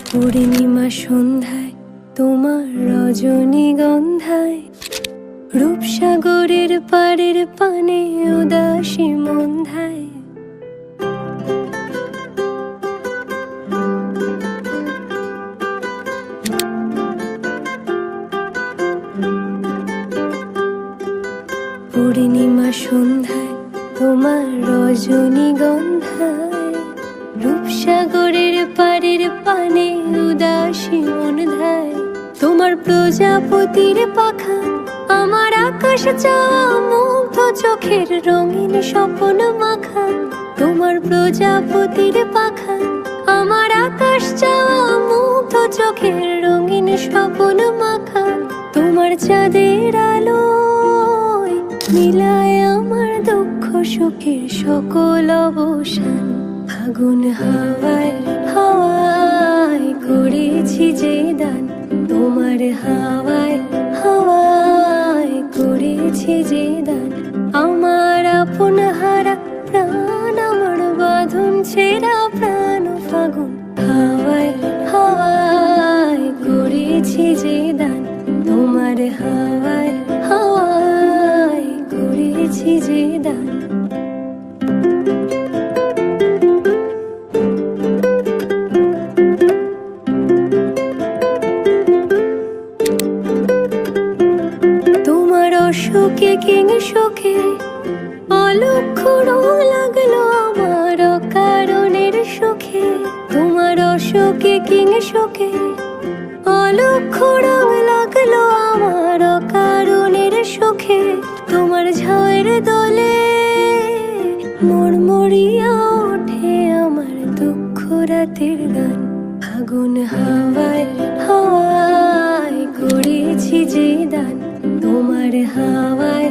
পূর্ণিমা সন্ধ্যায় তোমার রজনীগন্ধায় রূপসাগরের পাড়ের পানে উদাসী মন্ধায় পূর্ণিমা সন্ধ্যায় তোমার রজনীগন্ধায় রূপসাগরের পাড়ের পানে উদাসী মন্ধায় তোমার প্রজাপতির পাখা আমার আকাশ চাওয়া মুগ্ধ চোখের রঙিন স্বপ্ন মাখা তোমার প্রজাপতির পাখা আমার আকাশ চাওয়া মুগ্ধ চোখের রঙিন স্বপ্ন মাখা তোমার চাঁদের আলোয় মিলায় আমার দুঃখ সুখের সকল অবসান ফাগুন হাওয়ায় হাওয়ায় করেছি যে দান তোমার হাওয়ায় হাওয়ায় করেছি যে দান আমার আপন হারা প্রাণ আমার বাঁধন ছেঁড়া প্রাণ ফাগুন হাওয়ায় হাওয়ায় করেছি যে দান তোমার হাওয়ায় হাওয়ায় করেছি যে দান সুখে কিং সুখে অলক্ষ রং লাগলো আমার কারণের সুখে তোমার অসুখে কিং সুখে অলক্ষ রং লাগলো আমার কারণের সুখে তোমার ঝড় দোলে মরমরিয়া ওঠে আমার দুঃখ রাতের গান ফাগুন হাওয়ায় হাওয়ায় করেছি যে দান তোমার হাওয়ায়